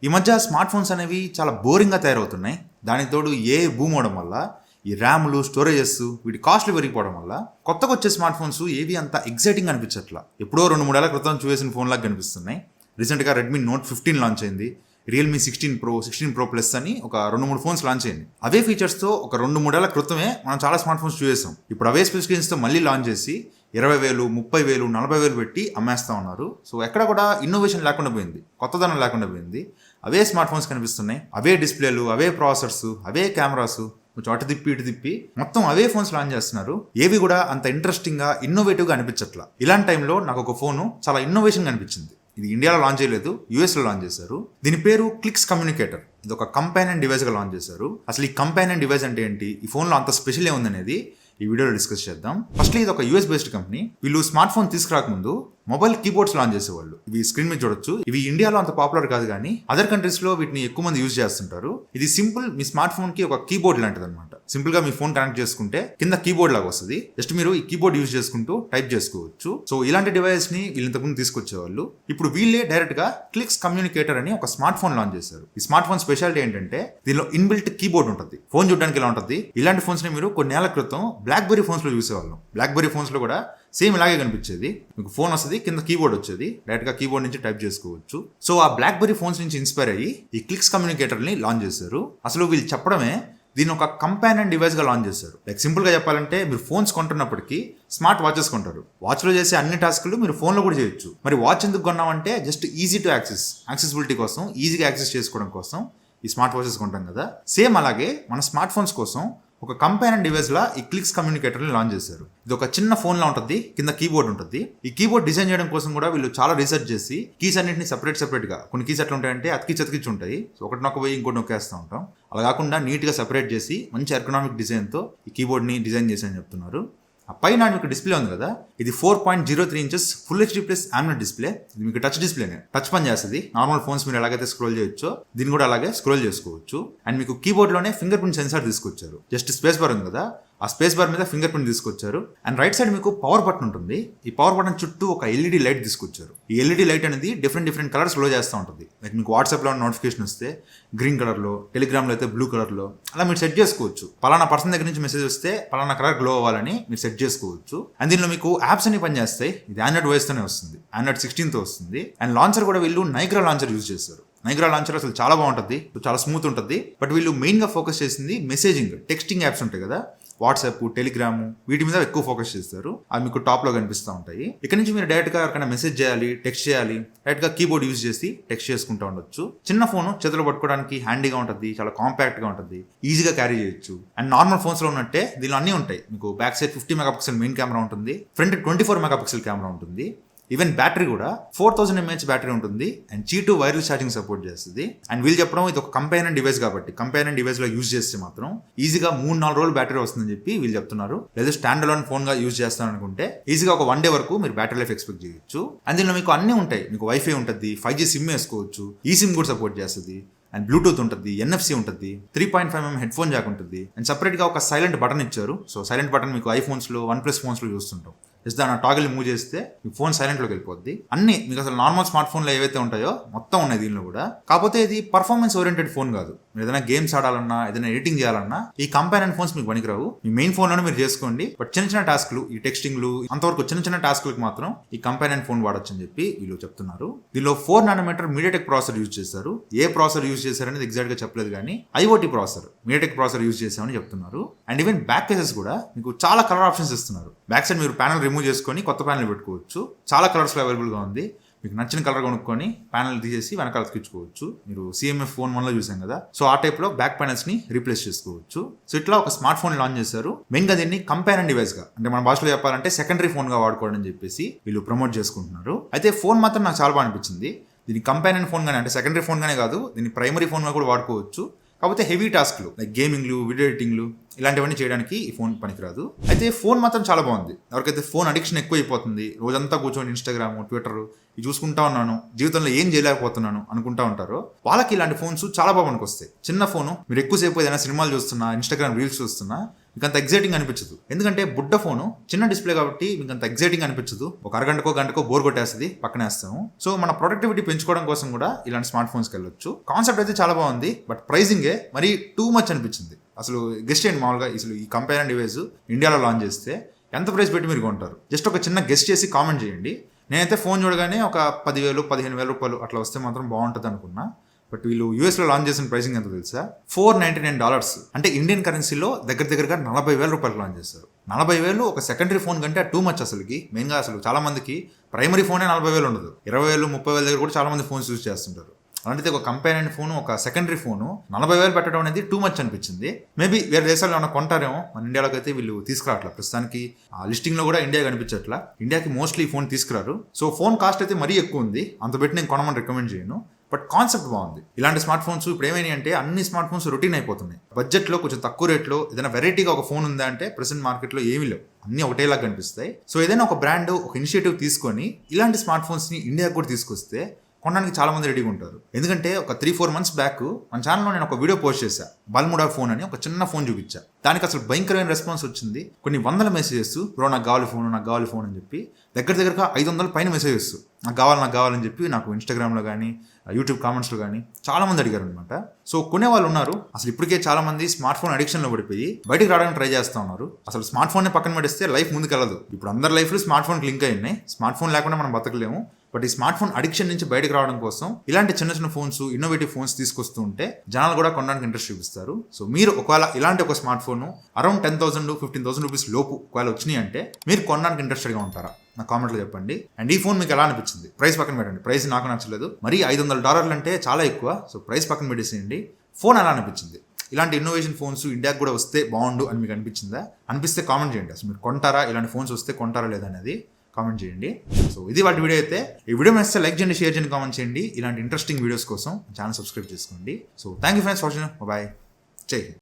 ఈ మధ్య smart phones అనేవి చాలా బోరింగ్గా తయారవుతున్నాయి. దానికి తోడు బూమ్ అవడం వల్ల ఈ ర్యామ్లు, స్టోరేజెస్ వీటి కాస్ట్లు పెరిగిపోవడం వల్ల కొత్తగా వచ్చే స్మార్ట్ ఫోన్స్ ఏవి అంత ఎగ్జైటింగ్ అనిపించట్లా. ఎప్పుడో 2-3 ఏళ్ల క్రితం చూసిన ఫోన్ లాగా కనిపిస్తున్నాయి. రీసెంట్గా రెడ్మీ నోట్ 15 లాంచ్ అయింది. రియల్మీ 16 Pro, 16 Pro Plus అని ఒక 2-3 ఫోన్స్ లాంచ్ అయింది. అవే ఫీచర్స్తో ఒక 2-3 ఏళ్ల క్రితమే మనం చాలా స్మార్ట్ ఫోన్స్ చూసేసాం. ఇప్పుడు అవే స్పెసిఫికేషన్స్తో మళ్ళీ లాంచ్ చేసి 20,000, 30,000, 40,000 పెట్టి అమ్మేస్తూ ఉన్నారు. సో ఎక్కడ కూడా ఇన్నోవేషన్ లేకుండా పోయింది, కొత్తదనం లేకుండా పోయింది. అవే స్మార్ట్ ఫోన్స్ కనిపిస్తున్నాయి, అవే డిస్ప్లేలు, అవే ప్రాసెసర్స్, అవే కెమెరాస్, కొంచెం అటు తిప్పి ఇటు తిప్పి మొత్తం అవే ఫోన్స్ లాంచ్ చేస్తున్నారు. ఏవి కూడా అంత ఇంట్రెస్టింగ్గా, ఇన్నోవేటివ్గా అనిపించట్లా. ఇలాంటి టైంలో నాకు ఒక ఫోను చాలా ఇన్నోవేషన్గా అనిపించింది. ఇది ఇండియాలో లాంచ్ చేయలేదు, యూఎస్లో లాంచ్ చేశారు. దీని పేరు క్లిక్స్ కమ్యూనికేటర్. ఇది ఒక కంపానియన్ డివైస్గా లాంచ్ చేశారు. అసలు ఈ కంపానియన్ డివైస్ అంటే ఏంటి, ఈ ఫోన్లో అంత స్పెషల్ ఏముందనేది ఈ వీడియోలో డిస్కస్ చేద్దాం. ఫస్ట్లీ ఇది ఒక యూఎస్ బేస్డ్ కంపెనీ. వీళ్ళు స్మార్ట్ ఫోన్ తీసుకురాకముందు మొబైల్ కీబోర్డ్స్ లాంచ్ చేసేవాళ్ళు. ఇవి స్క్రీన్ మీద చూడొచ్చు. ఇవి ఇండియాలో అంత పాపులర్ కాదు, కానీ అదర్ కంట్రీస్ లో వీటిని ఎక్కువ మంది యూజ్ చేస్తుంటారు. ఇది సింపుల్, మీ స్మార్ట్ ఫోన్ కి ఒక కీబోర్డ్ లాంటిది అనమాట. సింపుల్ గా మీ ఫోన్ కనెక్ట్ చేసుకుంటే కింద కీబోర్డ్ లాగా వస్తుంది. జస్ట్ మీరు ఈ కీబోర్డ్ యూజ్ చేసుకుంటూ టైప్ చేసుకోవచ్చు. సో ఇలాంటి డివైస్ ని వీళ్ళు ఇంతకుముందు తీసుకొచ్చేవాళ్ళు. ఇప్పుడు వీళ్ళే డైరెక్ట్ గా క్లిక్స్ కమ్యూనికేటర్ అని ఒక స్మార్ట్ ఫోన్ లాంచ్ చేశారు. ఈ స్మార్ట్ ఫోన్ స్పెషాలిటీ ఏంటంటే దీనిలో ఇన్బిల్ట్ కీబోర్డ్ ఉంటుంది. ఫోన్ చూడడానికి ఇలా ఉంటుంది. ఇలాంటి ఫోన్స్ ని మీరు కొన్ని ఏళ్ల క్రితం బ్లాక్బెర్రీ ఫోన్స్ లో చూసేవాళ్ళం. బ్లాక్బెర్రీ ఫోన్స్ లో కూడా సేమ్ ఇలాగే కనిపించేది. మీకు ఫోన్ వస్తుంది, కింద కీబోర్డ్ వచ్చేది, డైరెక్ట్ గా కీబోర్డ్ నుంచి టైప్ చేసుకోవచ్చు. సో ఆ బ్లాక్బెర్రీ ఫోన్స్ నుంచి ఇన్స్పైర్ అయ్యి ఈ క్లిక్స్ కమ్యూనికేటర్ ని లాంచ్ చేశారు. అసలు వీళ్ళు చెప్పడమే దీన్ని ఒక కంపానియన్ డివైస్ గా లాంచ్ చేశారు. లైక్ సింపుల్ గా చెప్పాలంటే మీరు ఫోన్స్ కొంటున్నప్పటికీ స్మార్ట్ వాచెస్ కొంటారు. వాచ్ లో చేసే అన్ని టాస్క్లు మీరు ఫోన్ లో కూడా చేయొచ్చు. మరి వాచ్ ఎందుకు కొన్నామంటే జస్ట్ ఈజీ టు యాక్సెసిబిలిటీ కోసం, ఈజీగా యాక్సెస్ చేసుకోవడం కోసం ఈ స్మార్ట్ వాచెస్ కొంటాం కదా. సేమ్ అలాగే మన స్మార్ట్ ఫోన్స్ కోసం ఒక కంపానియన్ డివైస్ లా ఈ క్లిక్స్ కమ్యూనికేటర్ ని లాంచ్ చేశారు. ఇది ఒక చిన్న ఫోన్ లా ఉంటుంది, కింద కీబోర్డ్ ఉంటుంది. ఈ కీబోర్డ్ డిజైన్ చేయడం కోసం కూడా వీళ్ళు చాలా రీసెర్చ్ చేసి కీస్ అన్నింటిని సెపరేట్ గా, కొన్ని కీస్ ఎట్లా ఉంటాయంటే అతికిచ్చి ఉంటాయి. సో ఒకటి నొక్కపోయి ఇంకోటి నొక్కేస్తూ ఉంటాం. అలా కాకుండా నీట్ గా సెపరేట్ చేసి మంచి ఎర్గనామిక్ డిజైన్ తో ఈ కీబోర్డ్ ని డిజైన్ చేసి అని చెప్తున్నారు. ఆ పైన మీకు డిస్ప్లే ఉంది కదా, ఇది 4.03 inches full HD plus AMOLED display. ఇది మీకు టచ్ డిస్ప్లేనే, టచ్ పని చేస్తుంది. నార్మల్ ఫోన్స్ మీరు ఎలాగైతే స్క్రోల్ చేయొచ్చో దీన్ని కూడా అలాగే స్క్రోల్ చేసుకోవచ్చు. అండ్ మీకు కీబోర్డ్ లోనే ఫింగర్ ప్రింట్ సెన్సార్ తీసుకొచ్చారు. జస్ట్ స్పేస్ బార్ ఉంది కదా, ఆ స్పేస్ బార్ మీద ఫింగర్ ప్రింట్ తీసుకొచ్చారు. అండ్ రైట్ సైడ్ మీకు పవర్ బటన్ ఉంటుంది. ఈ పవర్ బటన్ చుట్టూ ఒక ఎల్ఈడి లైట్ తీసుకొచ్చారు. ఈ ఎల్ఈడి లైట్ అనేది డిఫరెంట్ కలర్స్ గ్లో చేస్తూ ఉంటుంది. లైక్ మీకు వాట్సాప్లో నోటిఫికేషన్ వస్తే గ్రీన్ కలర్లో, టెలిగ్రామ్లో అయితే బ్లూ కలర్లో, అలా మీరు సెట్ చేసుకోవచ్చు. పలానా పర్సన్ దగ్గర నుంచి మెసేజ్ వస్తే పలానా కలర్ గ్లో అవ్వాలని మీరు సెట్ చేసుకోవచ్చు. అండ్ దీనిలో మీకు యాప్స్ అన్ని పనిచేస్తాయి. ఇది ఆండ్రాయిడ్ OS తోనే వస్తుంది, ఆండ్రాయిడ్ 16 తో వస్తుంది. అండ్ లాంచర్ కూడా వీళ్ళు నైగ్రా లాంచర్ యూజ్ చేస్తారు. నైగ్రా లాంచర్ అసలు చాలా బాగుంటుంది, చాలా స్మూత్ ఉంటుంది. బట్ వీళ్ళు మెయిన్ గా ఫోకస్ చేసింది మెసేజింగ్, టెక్స్టింగ్ యాప్స్ ఉంటాయి కదా, వాట్సాప్, టెలిగ్రామ్, వీటి మీద ఎక్కువ ఫోకస్ చేస్తారు. అవి మీకు టాప్ లో కనిపిస్తూ ఉంటాయి. ఇక్కడ నుంచి మీరు డైరెక్ట్ గా ఎవరికైనా మెసేజ్ చేయాలి, టెక్స్ట్ చేయాలి, డైరెక్ట్ గా కీబోర్డ్ యూజ్ చేసి టెక్స్ట్ చేసుకుంటూ ఉండొచ్చు. చిన్న ఫోన్ చేతిలో పట్టుకోవడానికి హ్యాండీగా ఉంటుంది, చాలా కాంపాక్ట్ గా ఉంటుంది, ఈజీగా క్యారీ చేయొచ్చు. అండ్ నార్మల్ ఫోన్స్ లో ఉన్నట్టే దీనిలో అన్ని ఉంటాయి. మీకు back side 50 megapixel main camera ఉంటుంది, ఫ్రంట్ 24 మెగాపిక్సెల్ కెమెరా ఉంటుంది. ఈవెన్ బ్యాటరీ కూడా 4000 mAh బ్యాటరీ ఉంటుంది. And Qi2 wireless charging support చేస్తుంది. అండ్ వీళ్ళు చెప్పడం ఇది ఒక కంపానియన్ డివైస్ కాబట్టి కంపానియన్ డివైస్ లో యూజ్ చేస్తే మాత్రం ఈజీగా 3-4 రోజులు బ్యాటరీ వస్తుందని చెప్పి వీళ్ళు చెప్తున్నారు. లేదా స్టాండ్ అలోన్ ఫోన్ గా యూజ్ చేస్తాను అనుకుంటే ఈజీగా ఒక 1 డే వరకు మీరు బ్యాటరీ లైఫ్ ఎక్స్పెక్ట్ చేయొచ్చు. అండ్ దీనిలో మీకు అన్ని ఉంటాయి. మీకు వైఫై ఉంటుంది, 5G సిమ్ వేసుకోవచ్చు, ఈ సిమ్ కూడా సపోర్ట్ చేస్తుంది. అండ్ బ్లూటూత్ ఉంటుంది, NFC ఉంటుంది, 3.5mm హెడ్ ఫోన్ జాక్ ఉంటుంది. అండ్ సపరేట్ గా ఒక సైలెంట్ బటన్ ఇచ్చారు. సో సైలెంట్ బటన్ మీకు ఐఫోన్స్ లో, OnePlus ఫోన్స్ లో చూస్తుంటాం. జస్ట్ దాన్ని టాగిల్ మూవ్ చేస్తే మీ ఫోన్ సైలెంట్ లోకి వెళ్ళిపోద్ది. అన్ని మీకు అసలు నార్మల్ స్మార్ట్ ఫోన్ లో ఏవైతే ఉంటాయో మొత్తం ఉన్నాయి దీనిలో కూడా. కాకపోతే ఇది పర్ఫార్మెన్స్ ఓరియంటెడ్ ఫోన్ కాదు. మీరు ఏదైనా గేమ్స్ ఆడాలన్నా, ఏదైనా ఎడిటింగ్ చేయాలన్నా ఈ కంపానియన్ ఫోన్స్ మీకు పనికిరావు. మీ మెయిన్ ఫోన్ లోనే మీరు చేసుకోండి. బట్ చిన్న టాస్క్లు, ఈ టెక్స్టింగ్లు, అంతవరకు చిన్న టాస్క్లకు మాత్రం ఈ కంపానియన్ ఫోన్ వాడొచ్చు అని చెప్పి వీళ్ళు చెప్తున్నారు. దీనిలో 4nm MediaTek ప్రాసెసర్ యూజ్ చేశారు. ఏ ప్రాసెసర్ యూజ్ చేశారనేది ఎగ్జాక్ట్ గా చెప్పలేదు, కానీ IoT processor, MediaTek processor use చేశామని చెప్తున్నారు. అండ్ ఈవెన్ బ్యాక్ కేసెస్ కూడా మీకు చాలా కలర్ ఆప్షన్స్ ఇస్తున్నారు. బ్యాక్ సైడ్ మీరు ప్యానల్ రిమూవ్ చేసుకొని కొత్త ప్యానల్ పెట్టుకోవచ్చు. చాలా కలర్స్ లో అవైలబుల్ గా ఉంది. మీకు నచ్చిన కలర్ కొనుక్కొని ప్యానల్ తీసేసి వెనకాల అతికించుకోవచ్చు. మీరు CMF ఫోన్ 1 లో చూసాం కదా, సో ఆ టైప్ లో బ్యాక్ ప్యానల్స్ ని రీప్లేస్ చేసుకోవచ్చు. సో ఇట్లా ఒక స్మార్ట్ ఫోన్ లాంచ్ చేశారు. మెయిన్ గా దీన్ని కంపానియన్ డివైస్ గా, అంటే మన భాషలో చెప్పాలంటే సెకండరీ ఫోన్ గా వాడుకోవడం అని చెప్పేసి వీళ్ళు ప్రమోట్ చేసుకుంటున్నారు. అయితే ఫోన్ మాత్రం నాకు చాలా బాగా అనిపించింది. దీన్ని కంపానియన్ ఫోన్ గానే, అంటే సెకండరీ ఫోన్ గానే కాదు, దీన్ని ప్రైమరీ ఫోన్ గా కూడా వాడుకోవచ్చు. కాకపోతే హెవీ టాస్క్లు లైక్ గేమింగ్లు, వీడియో ఎడిటింగ్లు ఇలాంటివన్నీ చేయడానికి ఈ ఫోన్ పనికిరాదు. అయితే ఫోన్ మాత్రం చాలా బాగుంది. ఎవరికైతే ఫోన్ అడిక్షన్ ఎక్కువ అయిపోతుంది, రోజంతా కూర్చొని ఇన్స్టాగ్రామ్, ట్విట్టర్ ఇది చూసుకుంటా ఉన్నాను, జీవితంలో ఏం చేయలేకపోతున్నాను అనుకుంటా ఉంటారో వాళ్ళకి ఇలాంటి ఫోన్స్ చాలా బాగా పనికొస్తాయి. చిన్న ఫోను, మీరు ఎక్కువసేపు ఏదైనా సినిమాలు చూస్తున్నా, ఇన్స్టాగ్రామ్ రీల్స్ చూస్తున్నా మీకు అంత ఎగ్జైటింగ్ అనిపించదు. ఎందుకంటే బుడ్డ ఫోను, చిన్న డిస్ప్లే కాబట్టి మీకు అంత ఎగ్జైటింగ్ అనిపించదు. ఒక అరగంటకో గంటకో బోర్ కొట్టేస్తుంది, పక్కనేస్తాము. సో మన ప్రొడక్టివిటీ పెంచుకోవడం కోసం కూడా ఇలాంటి స్మార్ట్ ఫోన్స్కి వెళ్ళొచ్చు. కాన్సెప్ట్ అయితే చాలా బాగుంది, బట్ ప్రైజింగే మరీ టూ మచ్ అనిపించింది. అసలు గెస్ట్ చేయండి, మామూలుగా అసలు ఈ కంపేర్ డివైస్ ఇండియాలో లాంచ్ చేస్తే ఎంత ప్రైస్ పెట్టి మీరు కొంటారు? జస్ట్ ఒక చిన్న గెస్ట్ చేసి కామెంట్ చేయండి. నేనైతే ఫోన్ చూడగానే ఒక 10,000 15,000 రూపాయలు అట్లా వస్తే మాత్రం బాగుంటుంది అనుకున్నా. బట్ వీళ్ళు యూఎస్లో లాంచ్ చేసిన ప్రైసింగ్ ఎంత తెలుసా? $499. అంటే ఇండియన్ కరెన్సీలో దగ్గరగా 40,000 రూపాయలు లాంచ్ చేస్తారు. 40,000 ఒక సెకండరీ ఫోన్ కంటే టూ మచ్ అసలుకి. మెయిన్గా అసలు చాలా మందికి ప్రైమరీ ఫోనే 40,000 ఉండదు. 20,000 30,000 దగ్గర కూడా చాలా మంది ఫోన్స్ యూజ్ చేస్తుంటారు. అలాంటిది ఒక కంపానియన్ ఫోన్, ఒక సెకండరీ ఫోను 40,000 పెట్టడం అనేది టూ మచ్ అనిపించింది. మేబీ వేరే దేశాల్లో ఏమైనా కొంటారేమో, మన ఇండియాలోకి అయితే వీళ్ళు తీసుకురావట్లేదు. ప్రస్తుతానికి ఆ లిస్టింగ్లో కూడా ఇండియా కనిపించట్లా. ఇండియాకి మోస్ట్లీ ఈ ఫోన్ తీసుకురారు. సో ఫోన్ కాస్ట్ అయితే మరీ ఎక్కువ ఉంది, అంత పెట్టి నేను కొనమని రికమెండ్ చేయను. బట్ కాన్సెప్ట్ బాగుంది. ఇలాంటి స్మార్ట్ ఫోన్స్ ఇప్పుడు ఏమైనాయి అంటే అన్ని స్మార్ట్ ఫోన్స్ రొటీన్ అయిపోతున్నాయి. బడ్జెట్లో కొంచెం తక్కువ రేట్లో ఏదైనా వెరైటీగా ఒక ఫోన్ ఉందా అంటే ప్రెసెంట్ మార్కెట్లో ఏమీ లేవు, అన్ని ఒకటేలాగా కనిపిస్తాయి. సో ఏదైనా ఒక బ్రాండ్ ఒక ఇనిషియేటివ్ తీసుకొని ఇలాంటి స్మార్ట్ ఫోన్స్ని ఇండియాకి కూడా తీసుకొస్తే కొనడానికి చాలా మంది రెడీగా ఉంటారు. ఎందుకంటే ఒక 3-4 మంత్స్ బ్యాక్ మన ఛానల్లో నేను ఒక వీడియో పోస్ట్ చేశా. బల్ముడా ఫోన్ అని ఒక చిన్న ఫోన్ చూపించా. దానికి అసలు భయంకరమైన రెస్పాన్స్ వచ్చింది. కొన్ని వందల మెసేజెస్, బ్రో నాకు కావాలి ఫోన్ అని చెప్పి దగ్గరగా 500 పైన మెసేజెస్ నాకు కావాలని చెప్పి నాకు ఇన్స్టాగ్రామ్లో కానీ యూట్యూబ్ కామెంట్స్లో కానీ చాలా మంది అడిగారు అనమాట. సో కొనే వాళ్ళు ఉన్నారు. అసలు ఇప్పటికే చాలా మంది స్మార్ట్ ఫోన్ అడిక్షన్లో పడిపోయి బయటికి రావడానికి ట్రై చేస్తూ ఉన్నారు. అసలు స్మార్ట్ ఫోన్ని పక్కన పడిస్తే లైఫ్ ముందుకెళ్ళదు. ఇప్పుడు అందరి లైఫ్లో స్మార్ట్ ఫోన్ లింక్ అయి ఉన్నాయి. స్మార్ట్ ఫోన్ లేకుండా మనం బతకలేము. బట్ ఈ స్మార్ట్ ఫోన్ అడిక్షన్ నుంచి బయటకు రావడం కోసం ఇలాంటి చిన్న ఫోన్స్, ఇన్నోవేటివ్ ఫోన్స్ తీసుకొస్తూ ఉంటే జనాలు కూడా కొనడానికి ఇంట్రెస్ట్ చూపిస్తారు. సో మీరు ఒకవేళ ఇలాంటి ఒక స్మార్ట్ ఫోన్ అరౌండ్ 10,000 15,000 రూపీస్ లోపు ఒకవేళ వచ్చినాయి అంటే మీరు కొనడానికి ఇంట్రెస్టెడ్గా ఉంటారా? నా కామెంట్లో చెప్పండి. అండ్ ఈ ఫోన్ మీకు ఎలా అనిపించింది? ప్రైస్ పక్కన పెట్టండి. ప్రైస్ నాకు నచ్చలేదు, మరి $500 అంటే చాలా ఎక్కువ. సో ప్రైస్ పక్కన పెట్టేసేయండి. ఫోన్ ఎలా అనిపించింది? ఇలాంటి ఇన్నోవేషన్ ఫోన్స్ ఇండియాకి కూడా వస్తే బాగుండు అని మీకు అనిపించిందా? అనిపిస్తే కామెంట్ చేయండి. అసలు మీరు కొంటారా? ఇలాంటి ఫోన్స్ వస్తే కొంటారా లేదా అనేది కామెంట్ చేయండి. సో ఇది వాటి వీడియో అయితే. ఈ వీడియో నచ్చితే లైక్ చేయండి, షేర్ చేయండి, కామెంట్ చేయండి. ఇలాంటి ఇంట్రెస్టింగ్ వీడియోస్ కోసం ఛానల్ సబ్స్క్రైబ్ చేసుకోండి. So thank you friends for watching. Bye. జై హింద్.